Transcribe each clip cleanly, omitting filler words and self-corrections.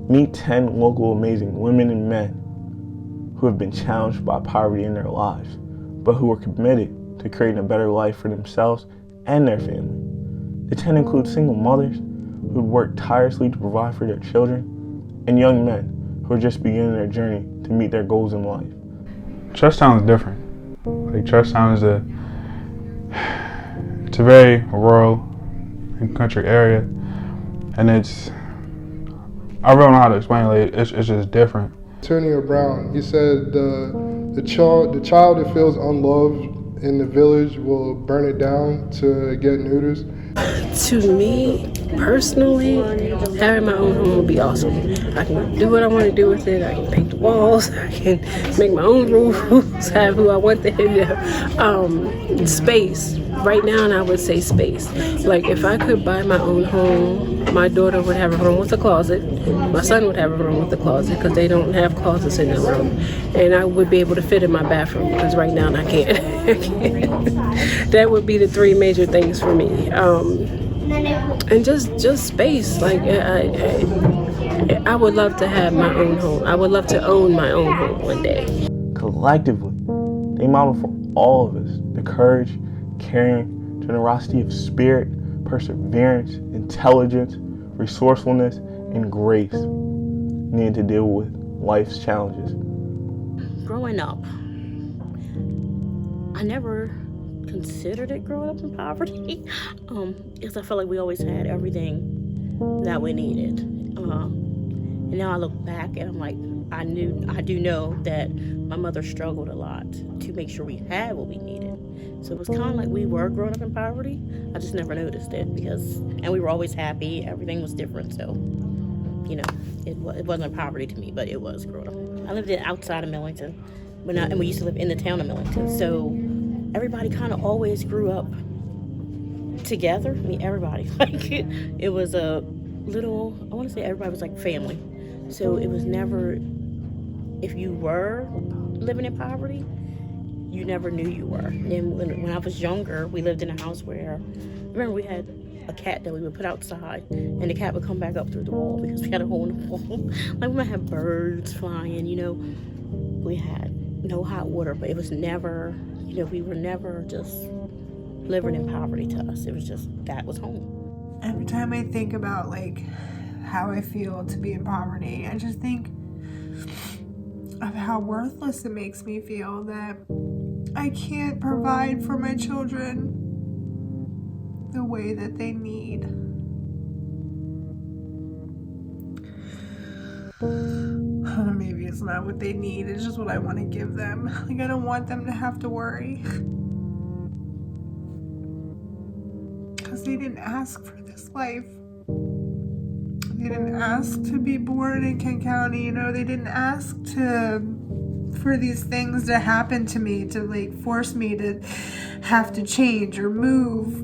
Meet 10 local amazing women and men who have been challenged by poverty in their lives, but who are committed to creating a better life for themselves and their family. The 10 include single mothers who work tirelessly to provide for their children, and young men who are just beginning their journey to meet their goals in life. Churchtown is different. Like Churchtown is it's a very rural and country area, and I don't know how to explain it. It's just different. Antonio Brown, he said the child that feels unloved in the village will burn it down to get neuters. To me, personally, having my own home would be awesome. I can do what I want to do with it. I can paint the walls. I can make my own rules, have who I want there. Space. Right now, I would say space. Like, if I could buy my own home, my daughter would have a room with a closet. My son would have a room with a closet because they don't have closets in their room. And I would be able to fit in my bathroom because right now I can't. That would be the three major things for me. And just space. Like, I would love to have my own home. I would love to own my own home one day. Collectively, they model for all of us the courage, caring, generosity of spirit, perseverance, intelligence, resourcefulness, and grace needed to deal with life's challenges. Growing up, I never considered it growing up in poverty because I felt like we always had everything that we needed. And now I look back and I'm like, I do know that my mother struggled a lot to make sure we had what we needed. So it was kind of like we were growing up in poverty. I just never noticed it and we were always happy. Everything was different. So, it wasn't poverty to me, but it was growing up. I lived outside of Millington, and we used to live in the town of Millington. So everybody kind of always grew up together. I mean, everybody. Like, it was a little, I want to say everybody was like family. So it was never, if you were living in poverty, you never knew you were. And when I was younger, we lived in a house where, remember, we had a cat that we would put outside, and the cat would come back up through the wall because we had a hole in the wall. Like, we might have birds flying, we had no hot water, but it was never, we were never just living in poverty to us. It was just, that was home. Every time I think about, like, how I feel to be in poverty, I just think of how worthless it makes me feel that I can't provide for my children the way that they need. Maybe it's not what they need, it's just what I want to give them. Like, I don't want them to have to worry. Because they didn't ask for this life. They didn't ask to be born in Kent County, they didn't ask for these things to happen to me, to like force me to have to change or move.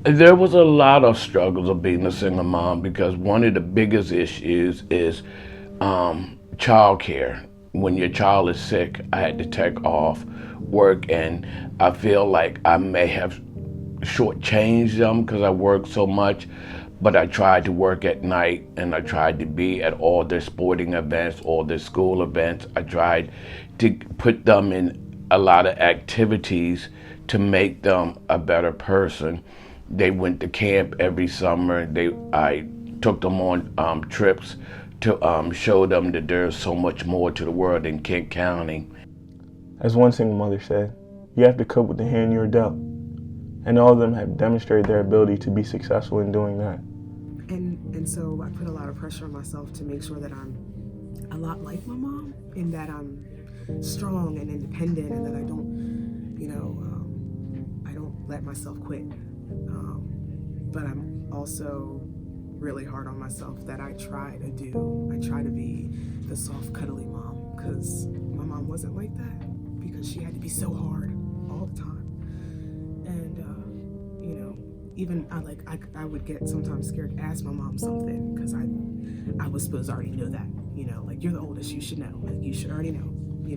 There was a lot of struggles of being a single mom because one of the biggest issues is childcare. When your child is sick, I had to take off work, and I feel like I may have shortchanged them because I worked so much, but I tried to work at night, and I tried to be at all their sporting events, all their school events. I tried to put them in a lot of activities to make them a better person. They went to camp every summer. I took them on trips to show them that there's so much more to the world in Kent County. As one single mother said, you have to cope with the hand you're dealt. And all of them have demonstrated their ability to be successful in doing that. And so I put a lot of pressure on myself to make sure that I'm a lot like my mom, in that I'm strong and independent, and that I don't, I don't let myself quit. But I'm also really hard on myself that I try to be the soft, cuddly mom, because my mom wasn't like that, because she had to be so hard all the time. And, even I would get sometimes scared to ask my mom something, because I was supposed to already know that, like, you're the oldest, you should know, like, you should already know,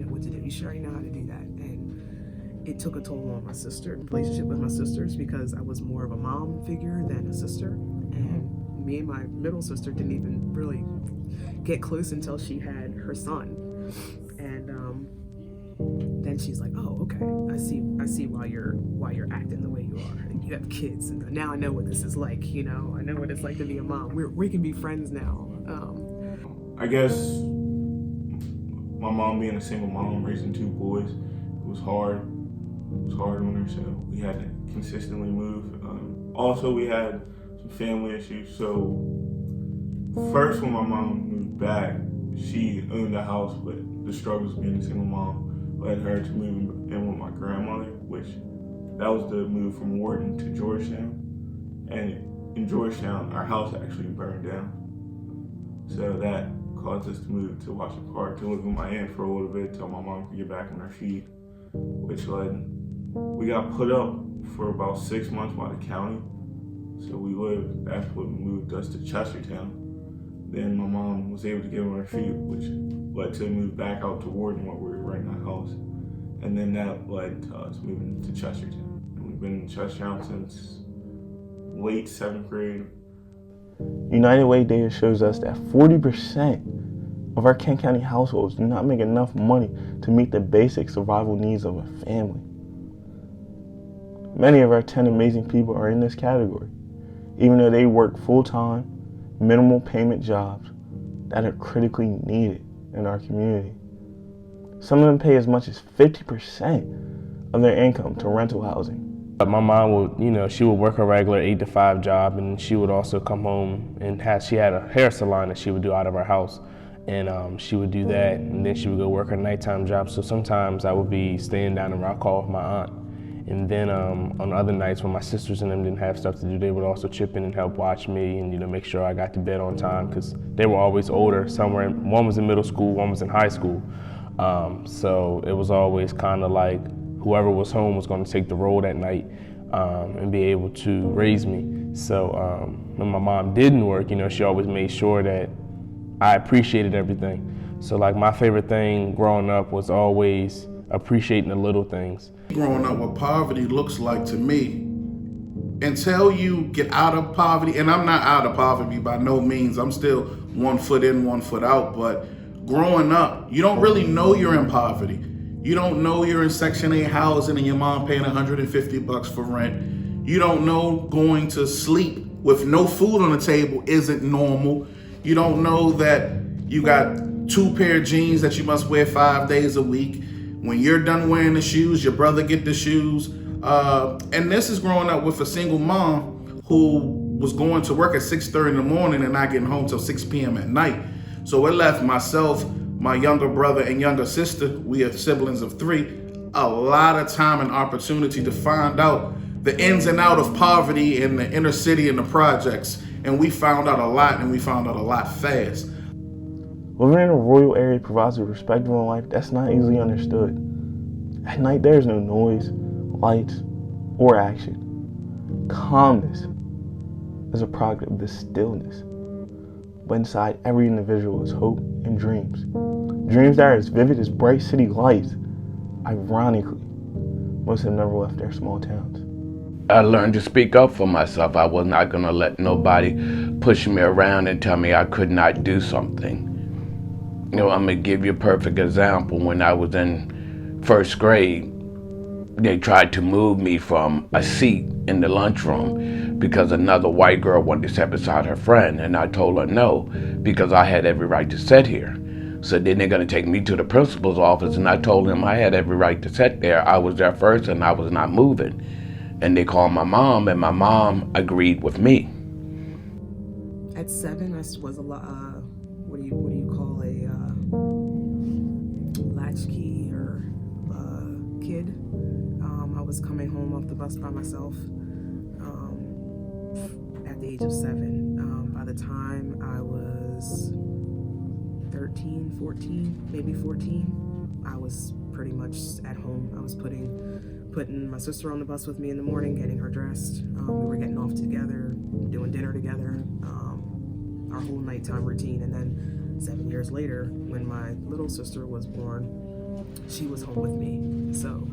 what to do, you should already know how to do that. it took a toll on my relationship with my sisters, because I was more of a mom figure than a sister. And me and my middle sister didn't even really get close until she had her son. And then she's like, oh, okay, I see why you're acting the way you are. And you have kids, and now I know what this is like, I know what it's like to be a mom. We can be friends now. I guess my mom being a single mom, raising 2 boys, it was hard. It was hard on her, so we had to consistently move. Also, we had some family issues. So first, when my mom moved back, she owned a house, but the struggles of being a single mom led her to move in with my grandmother, which that was the move from Wharton to Georgetown. And in Georgetown, our house actually burned down. So that caused us to move to Washington Park to live with my aunt for a little bit till my mom could get back on her feet, which we got put up for about 6 months by the county. So that's what moved us to Chestertown. Then my mom was able to get on her feet, which led to move back out to Wharton while we were renting a house. And then that led to us moving to Chestertown. And we've been in Chestertown since late 7th grade. United Way data shows us that 40% of our Kent County households do not make enough money to meet the basic survival needs of a family. Many of our 10 amazing people are in this category, even though they work full-time, minimal payment jobs that are critically needed in our community. Some of them pay as much as 50% of their income to rental housing. My mom would, she would work a regular 8 to 5 job, and she would also come home and she had a hair salon that she would do out of our house. And she would do that, and then she would go work her nighttime job. So sometimes I would be staying down in Rock Hall with my aunt. And then on other nights when my sisters and them didn't have stuff to do, they would also chip in and help watch me and make sure I got to bed on time, because they were always older. One was in middle school, one was in high school. So it was always kind of like whoever was home was going to take the role that night and be able to raise me. So when my mom didn't work, she always made sure that I appreciated everything. So like my favorite thing growing up was always appreciating the little things. Growing up, what poverty looks like to me, until you get out of poverty, and I'm not out of poverty by no means, I'm still 1 foot in, 1 foot out, but growing up, you don't really know you're in poverty. You don't know you're in Section 8 housing and your mom paying $150 for rent. You don't know going to sleep with no food on the table isn't normal. You don't know that you got 2 pair of jeans that you must wear 5 days a week. When you're done wearing the shoes, your brother get the shoes. And this is growing up with a single mom who was going to work at 6:30 in the morning and not getting home till 6 p.m. at night. So it left myself, my younger brother and younger sister, we are siblings of 3, a lot of time and opportunity to find out the ins and out of poverty in the inner city and the projects. And we found out a lot, and we found out a lot fast. Living in a rural area provides a perspective on life that's not easily understood. At night, there is no noise, lights, or action. Calmness is a product of this stillness. But inside every individual is hope and dreams. Dreams that are as vivid as bright city lights. Ironically, most have never left their small towns. I learned to speak up for myself. I was not going to let nobody push me around and tell me I could not do something. I'm going to give you a perfect example. When I was in 1st grade, they tried to move me from a seat in the lunchroom because another white girl wanted to sit beside her friend, and I told her no, because I had every right to sit here. So then they're going to take me to the principal's office, and I told him I had every right to sit there. I was there first, and I was not moving. And they called my mom, and my mom agreed with me. At 7, I was a lot. What do you call a latchkey or kid? I was coming home off the bus by myself at the age of 7. By the time I was 13, 14, maybe 14, I was pretty much at home. I was putting my sister on the bus with me in the morning, getting her dressed. We were getting off together, doing dinner together, our whole nighttime routine. And then 7 years later, when my little sister was born, she was home with me. So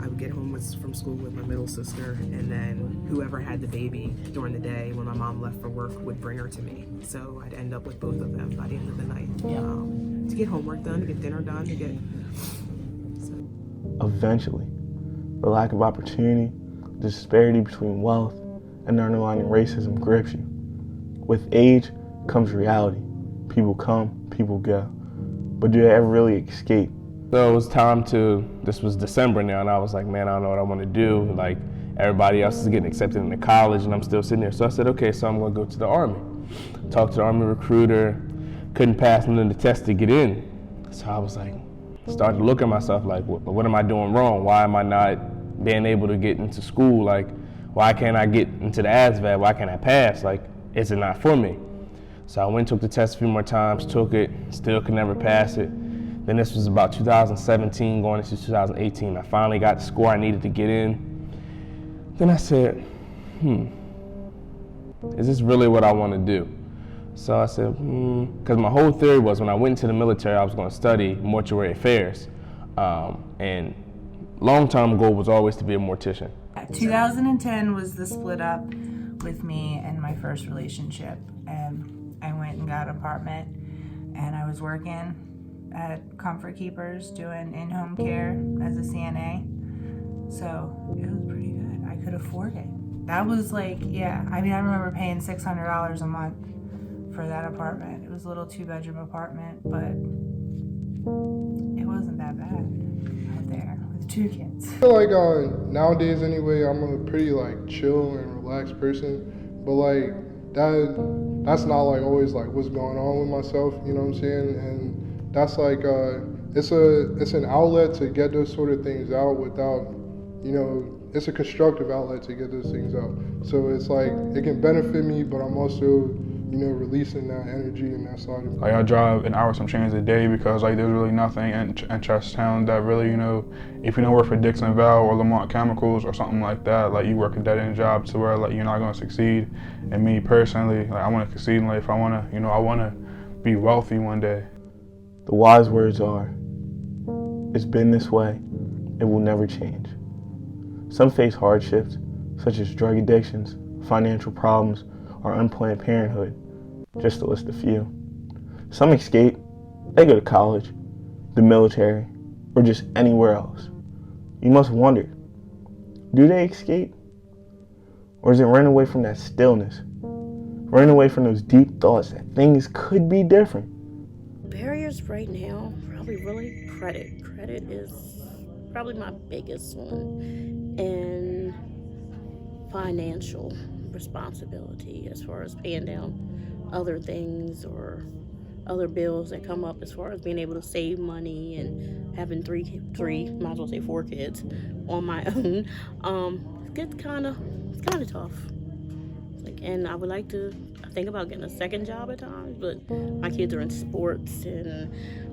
I would get home from school with my middle sister, and then whoever had the baby during the day when my mom left for work would bring her to me. So I'd end up with both of them by the end of the night. To get homework done, to get dinner done, Eventually, the lack of opportunity, the disparity between wealth, and the underlying racism grips you. With age comes reality. People come, people go. But do they ever really escape? So it was time this was December now, and I was like, man, I don't know what I want to do. Like, everybody else is getting accepted into college, and I'm still sitting there. So I said, okay, so I'm going to go to the Army. Talked to the Army recruiter, couldn't pass none of the tests to get in. So I was like, started to look at myself like, what am I doing wrong? Why am I not being able to get into school? Like, why can't I get into the ASVAB? Why can't I pass? Like, is it not for me? So I went and took the test a few more times, took it, still could never pass it. Then this was about 2017 going into 2018. I finally got the score I needed to get in. Then I said, is this really what I want to do? So I said, because my whole theory was when I went into the military, I was going to study mortuary affairs. And long-term goal was always to be a mortician. 2010 was the split up with me and my first relationship. And I went and got an apartment, and I was working at Comfort Keepers doing in-home care as a CNA. So it was pretty good. I could afford it. That was like, I remember paying $600 a month for that apartment. It was a little 2-bedroom apartment, but it wasn't that bad out there with 2 kids. I feel like nowadays anyway, I'm a pretty like chill and relaxed person, but like that's not like always like what's going on with myself, you know what I'm saying? And that's like it's an outlet to get those sort of things out without, it's a constructive outlet to get those things out. So it's like it can benefit me, but I'm also releasing that energy and that side of me. Like I drive an hour some change a day because like there's really nothing in Chestertown that really, if you don't work for Dixon Val or Lamont Chemicals or something like that, like you work a dead-end job to where like you're not gonna succeed. And me personally, like I want to succeed in life. I want to be wealthy one day. The wise words are, it's been this way, it will never change. Some face hardships, such as drug addictions, financial problems, or unplanned parenthood, just to list a few. Some escape, they go to college, the military, or just anywhere else. You must wonder, do they escape? Or is it running away from that stillness? Running away from those deep thoughts that things could be different? Barriers right now, probably really credit. Credit is probably my biggest one. And financial responsibility as far as paying down other things or other bills that come up, as far as being able to save money and having three, might as well say 4 kids on my own. It's kind of tough. And I would like to think about getting a second job at times, but my kids are in sports and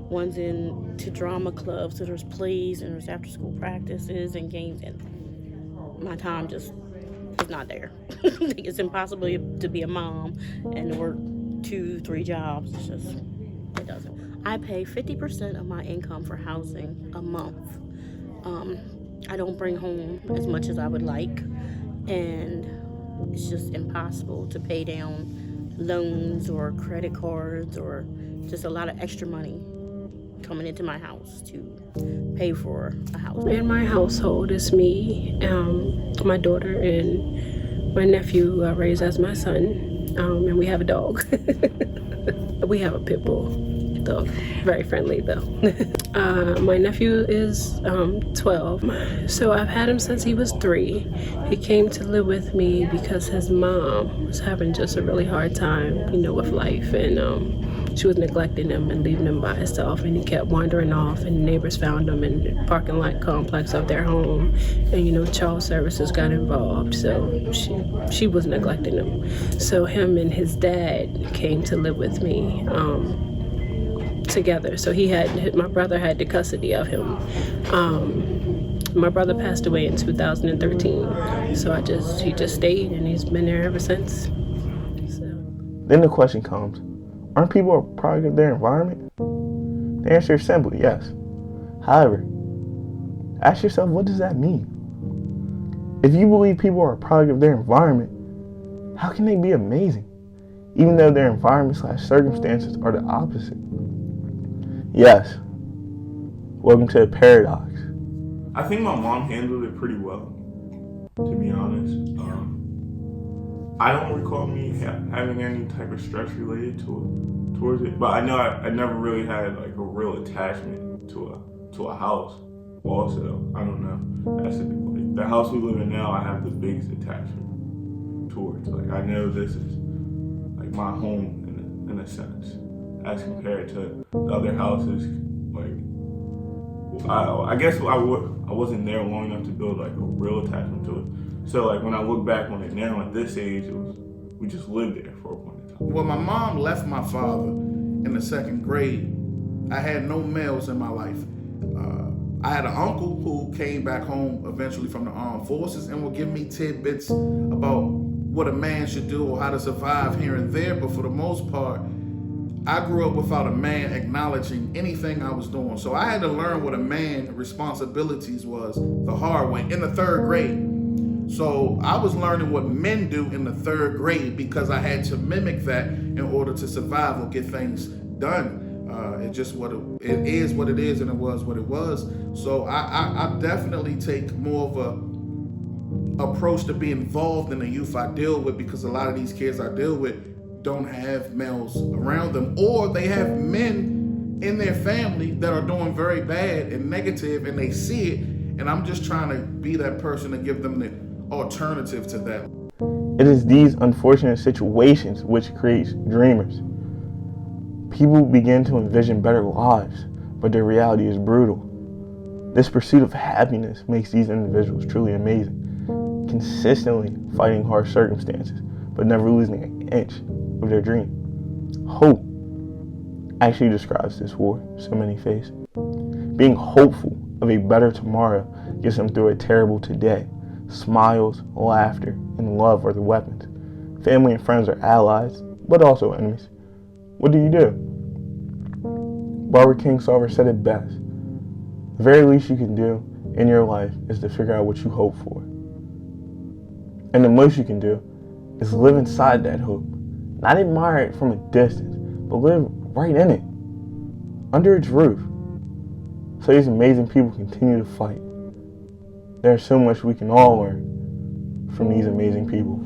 one's into drama clubs, so there's plays and there's after school practices and games, and my time just is not there. It's impossible to be a mom and work 2-3 jobs. It doesn't. I pay 50% of my income for housing a month. I don't bring home as much as I would like, and it's just impossible to pay down loans or credit cards or just a lot of extra money coming into my house to pay for a house. In my household, it's me, my daughter, and my nephew I raised as my son, and we have a dog. We have a pit bull dog, very friendly though. My nephew is 12, so I've had him since he was 3. He came to live with me because his mom was having just a really hard time, with life, and she was neglecting him and leaving him by himself, and he kept wandering off, and neighbors found him in the parking lot complex of their home, and child services got involved, so she was neglecting him. So him and his dad came to live with me together. So my brother had the custody of him. My brother passed away in 2013, so he just stayed, and he's been there ever since. So. Then the question comes, aren't people a product of their environment? The answer is simply yes. However, Ask yourself, what does that mean? If you believe people are a product of their environment, how can they be amazing, even though their environment/circumstances are the opposite? Yes. Welcome to the paradox. I think my mom handled it pretty well, to be honest. I don't recall me having any type of stress related towards it, but I know I never really had like a real attachment to a house. Also, I don't know. That's like the house we live in now. I have the biggest attachment towards. Like I know this is like my home in a sense, as compared to the other houses. Like I guess I wasn't there long enough to build like a real attachment to it. So like when I look back on it now at this age, we just lived there for a point in time. When my mom left my father in the 2nd grade, I had no males in my life. I had an uncle who came back home eventually from the armed forces and would give me tidbits about what a man should do or how to survive here and there. But for the most part, I grew up without a man acknowledging anything I was doing. So I had to learn what a man's responsibilities was the hard way in the 3rd grade. So I was learning what men do in the 3rd grade because I had to mimic that in order to survive or get things done. It's just it is what it is, and it was what it was. So I definitely take more of a approach to be involved in the youth I deal with, because a lot of these kids I deal with don't have males around them, or they have men in their family that are doing very bad and negative, and they see it, and I'm just trying to be that person to give them the alternative to that. It is these unfortunate situations which creates dreamers. People begin to envision better lives, but their reality is brutal. This pursuit of happiness makes these individuals truly amazing, consistently fighting harsh circumstances, but never losing an inch of their dream. Hope actually describes this war so many face. Being hopeful of a better tomorrow gets them through a terrible today. Smiles, laughter, and love are the weapons. Family and friends are allies, but also enemies. What do? Barbara Kingsolver said it best. The very least you can do in your life is to figure out what you hope for. And the most you can do is live inside that hope. Not admire it from a distance, but live right in it, under its roof. So these amazing people continue to fight. There's so much we can all learn from these amazing people.